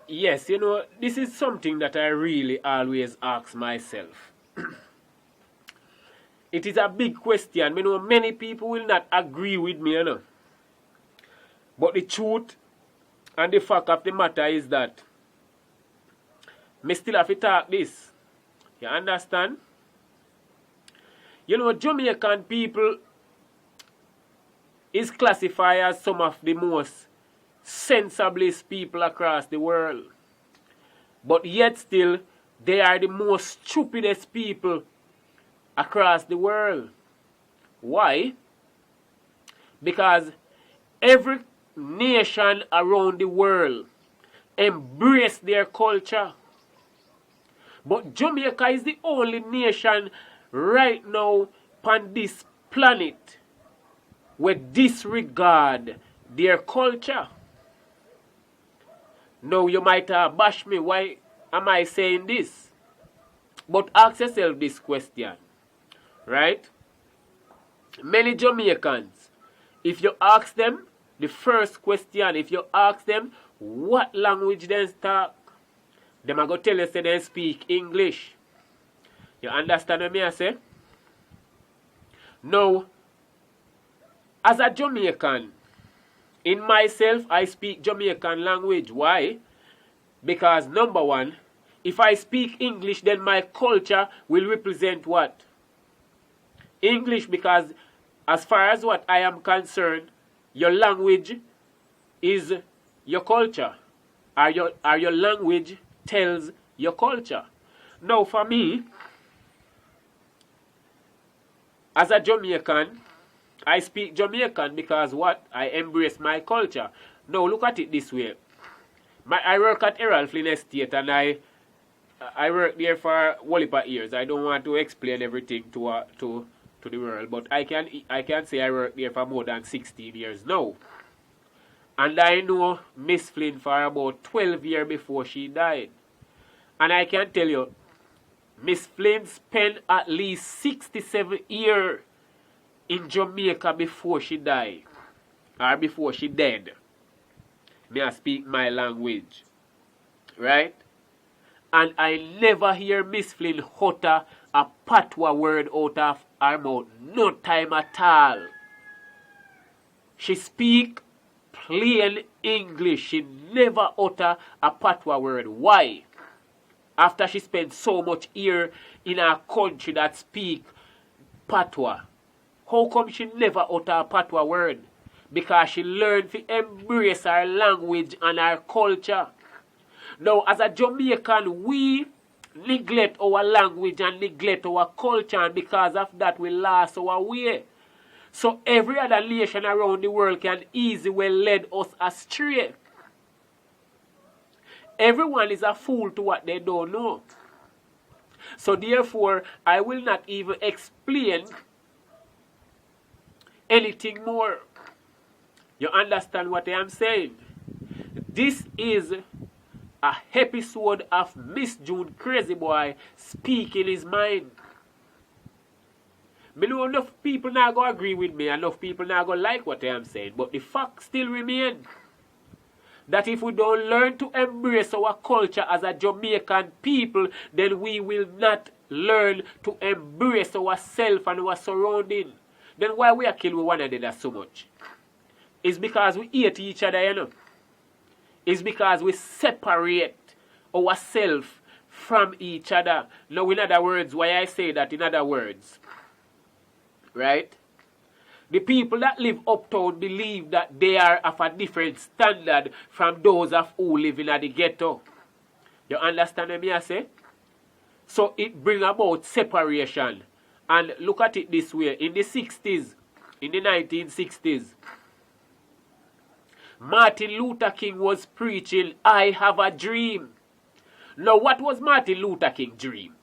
Yes, this is something that I really always ask myself. It is a big question. Many people will not agree with me. But the truth and the fact of the matter is that me still have to talk this. You understand? Jamaican people is classified as some of the most sensiblest people across the world. But yet still, they are the most stupidest people across the world. Why? Because every nation around the world embrace their culture. But Jamaica is the only nation right now on this planet where disregard their culture. Now you might bash me, why am I saying this? But ask yourself this question, right? Many Jamaicans, if you ask them the first question, if you ask them what language they talk, them are going to tell you say they speak English. You understand what I say? Now, as a Jamaican, in myself, I speak Jamaican language. Why? Because number one, if I speak English, then my culture will represent what? English, because as far as what I am concerned, your language is your culture. Your language tells your culture. Now for me, as a Jamaican, I speak Jamaican because what? I embrace my culture. Now look at it this way. I work at Herald Flynn Estate and I work there for a whole heap of years. I don't want to explain everything to the world, but I can say I work there for more than 16 years now. And I know Miss Flynn for about 12 years before she died. And I can tell you, Miss Flynn spent at least 67 years in Jamaica before she died. Or before she dead. May I speak my language. Right? And I never hear Miss Flynn utter a patois word out of her mouth. No time at all. She speak plain English. She never utter a patois word. Why? After she spent so much year in a country that speak patois. How come she never utter a patois word? Because she learned to embrace her language and her culture. Now, as a Jamaican, we neglect our language and neglect our culture, and because of that, we lost our way. So every other nation around the world can easily lead us astray. Everyone is a fool to what they don't know. So therefore, I will not even explain anything more. You understand what I am saying? This is a episode of Miss June Crazy Boy speaking his mind. I know enough people not going to agree with me, enough people not going to like what I am saying, but the fact still remains that if we don't learn to embrace our culture as a Jamaican people, then we will not learn to embrace ourselves and our surrounding. Then why we are killing one another so much? It's because we hate each other, It's because we separate ourselves from each other. Now, in other words, why I say that in other words, right? The people that live uptown believe that they are of a different standard from those of who live in the ghetto. You understand what I say? So it brings about separation. And look at it this way. In the 60s, in the 1960s, Martin Luther King was preaching, I have a dream. Now, what was Martin Luther King's dream?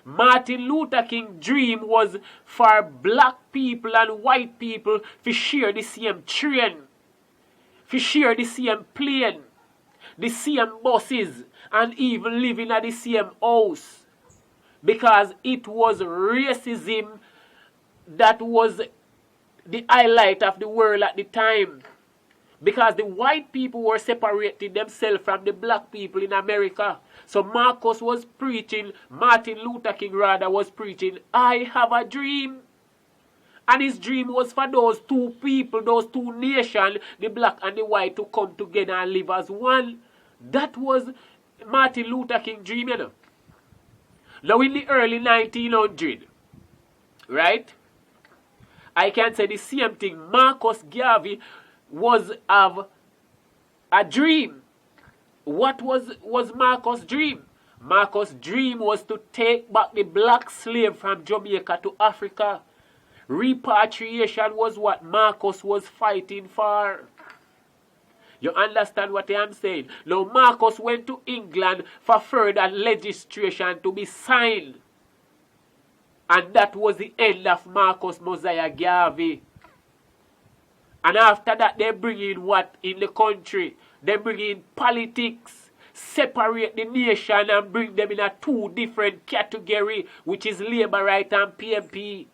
Martin Luther King's dream was for black people and white people to share the same train, to share the same plane, the same buses, and even living at the same house. Because it was racism that was the highlight of the world at the time. Because the white people were separating themselves from the black people in America. So Marcus was preaching, Martin Luther King rather was preaching, I have a dream. And his dream was for those two people, those two nations, the black and the white, to come together and live as one. That was Martin Luther King's dream, you know. Now in the early 1900s, right, I can say the same thing. Marcus Garvey was of a dream. What was Marcus' dream? Marcus' dream was to take back the black slave from Jamaica to Africa. Repatriation was what Marcus was fighting for. You understand what I am saying? Now Marcus went to England for further legislation to be signed. And that was the end of Marcus Mosiah Garvey. And after that, they bring in what in the country? They bring in politics, separate the nation and bring them in a two different category, which is labor right and PMP.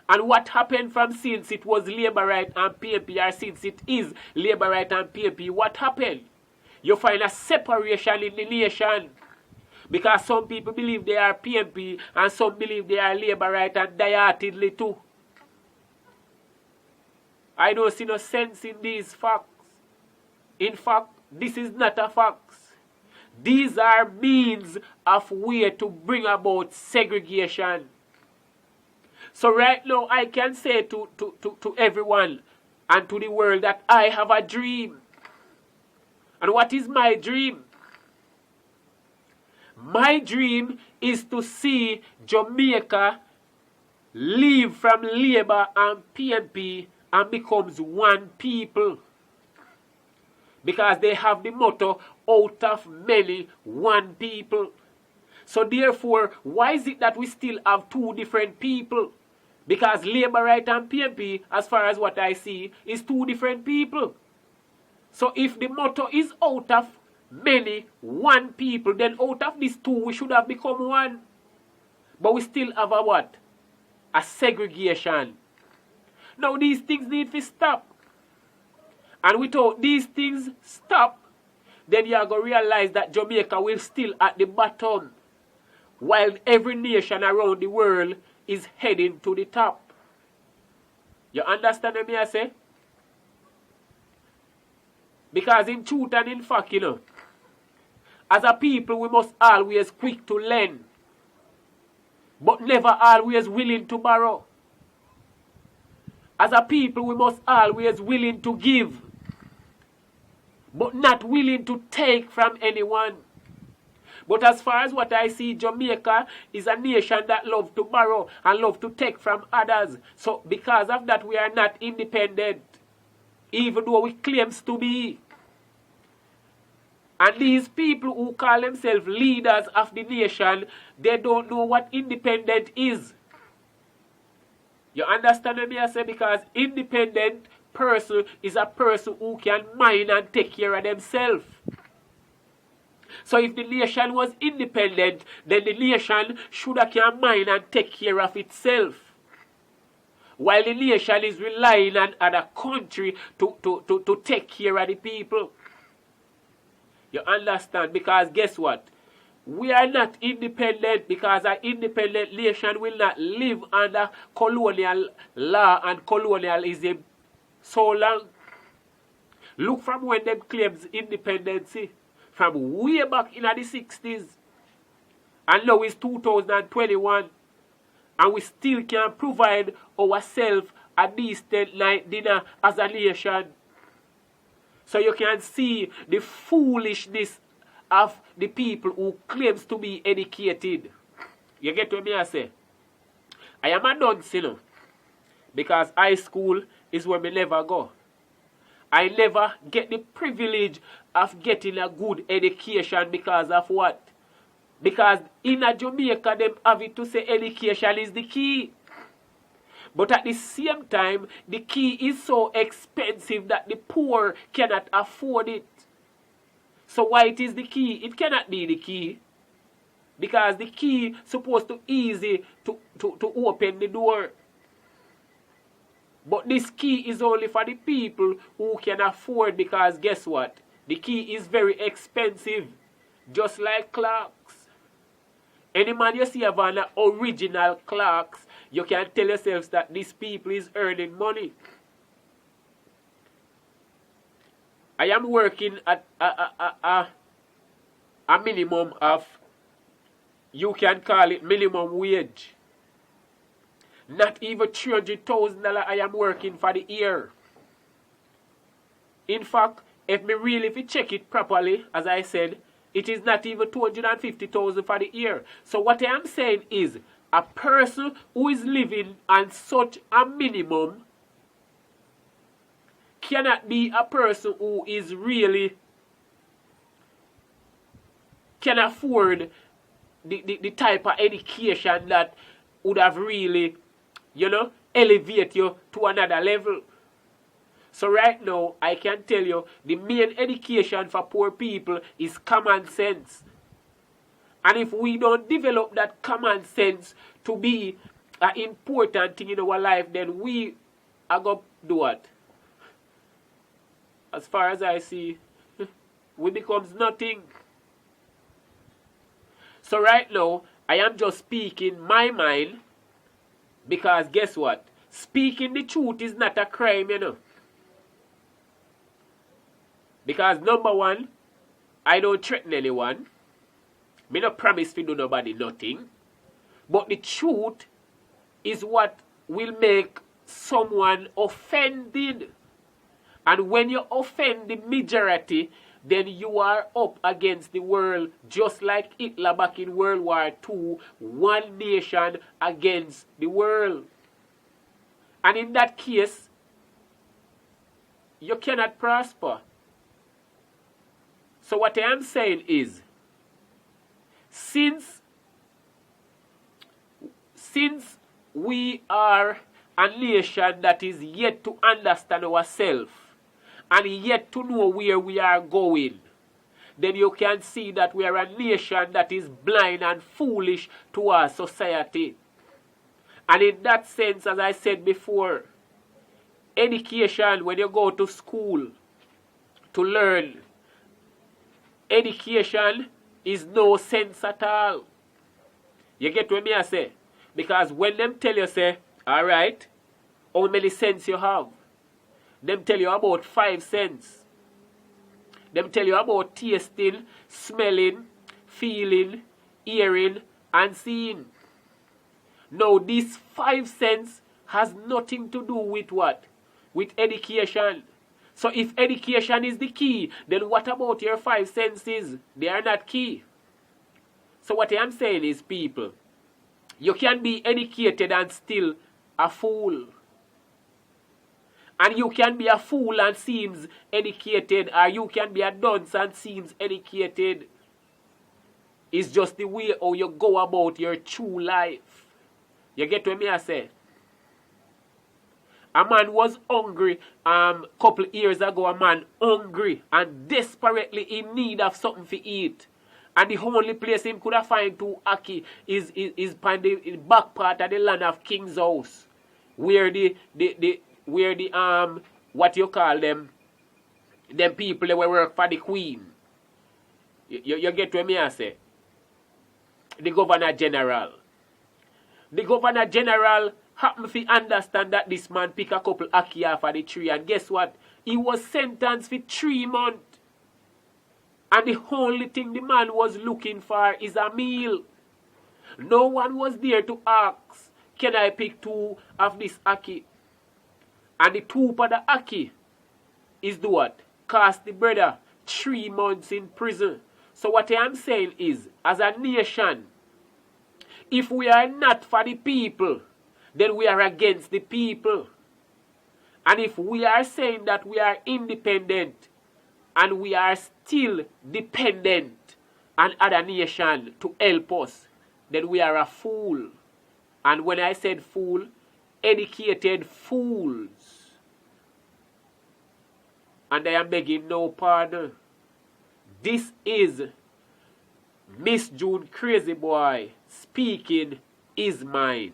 And what happened from since it was labor right and PMP, or since it is labor right and PMP, what happened? You find a separation in the nation. Because some people believe they are PMP and some believe they are labor right and die-heartedly too. I don't see no sense in these facts. In fact, this is not a fact. These are means of way to bring about segregation. So right now I can say to everyone and to the world that I have a dream. And what is my dream? My dream is to see Jamaica leave from Labour and PNP and becomes one people. Because they have the motto, out of many, one people. So therefore, why is it that we still have two different people? Because Labour Right and PNP, as far as what I see, is two different people. So if the motto is out of many, one people, then out of these two, we should have become one. But we still have a what? A segregation. Now these things need to stop. And without these things stop, then you are going to realize that Jamaica will still at the bottom, while every nation around the world is heading to the top. You understand what I say? Because in truth and in fact, you know, as a people we must always quick to lend, but never always willing to borrow. As a people we must always willing to give, but not willing to take from anyone. But as far as what I see, Jamaica is a nation that loves to borrow and loves to take from others. So because of that, we are not independent, even though we claims to be. And these people who call themselves leaders of the nation, they don't know what independent is. You understand what I say? Because independent person is a person who can mind and take care of themselves. So if the nation was independent, then the nation should have can mind and take care of itself. While the nation is relying on other country to take care of the people. You understand? Because guess what? We are not independent because an independent nation will not live under colonial law and colonialism so long. Look from when them claims independence, from way back in the 60s. And now it's 2021. And we still can provide ourselves a decent night dinner as a nation. So you can see the foolishness of the people who claims to be educated. You get what I say? I am a dunce, you know, because high school is where me never go. I never get the privilege of getting a good education because of what? Because in a Jamaica, them have it to say education is the key. But at the same time, the key is so expensive that the poor cannot afford it. So why it is the key? It cannot be the key. Because the key is supposed to easy to open the door. But this key is only for the people who can afford, because guess what? The key is very expensive. Just like clocks. Any man you see have an original clocks, you can tell yourselves that these people is earning money. I am working at a minimum of, you can call it minimum wage. Not even $300,000 I am working for the year. In fact, if we check it properly, as I said, it is not even $250,000 for the year. So what I am saying is, a person who is living on such a minimum cannot be a person who is really can afford the type of education that would have really, elevate you to another level. So right now, I can tell you, the main education for poor people is common sense. And if we don't develop that common sense to be an important thing in our life, then we are going to do what? As far as I see, we becomes nothing. So right now, I am just speaking my mind, because guess what? Speaking the truth is not a crime, Because number one, I don't threaten anyone. Me no promise to do nobody nothing. But the truth is what will make someone offended. And when you offend the majority, then you are up against the world, just like Hitler back in World War II, one nation against the world. And in that case, you cannot prosper. So what I am saying is, since we are a nation that is yet to understand ourselves and yet to know where we are going, then you can see that we are a nation that is blind and foolish to our society. And in that sense, as I said before, education, when you go to school to learn, education is no sense at all. You get what me I say? Because when them tell you, say, alright, how many cents you have? Them tell you about 5 cents. Them tell you about tasting, smelling, feeling, hearing, and seeing. Now, this 5 cents has nothing to do with what? With education. So if education is the key, then what about your 5 senses? They are not key. So what I am saying is, people, you can be educated and still a fool. And you can be a fool and seems educated, or you can be a dunce and seems educated. It's just the way how you go about your true life. You get what me I say? A man was hungry couple years ago. A man hungry and desperately in need of something to eat. And the only place him could have find to Aki is on the back part of the land of King's house. Where the what you call them people that work for the queen. You get what me I say? The Governor General. The Governor General happened to understand that this man pick a couple Aki off of the tree, and guess what? He was sentenced for 3 months. And the only thing the man was looking for is a meal. No one was there to ask, can I pick 2 of this Aki? And the 2 for the Aki is the what? Cost the brother 3 months in prison. So what I am saying is, as a nation, if we are not for the people, then we are against the people. And if we are saying that we are independent and we are still dependent on other nations to help us, then we are a fool. And when I said fool, educated fools. And I am begging no pardon. This is Miss June Crazy Boy speaking his mind.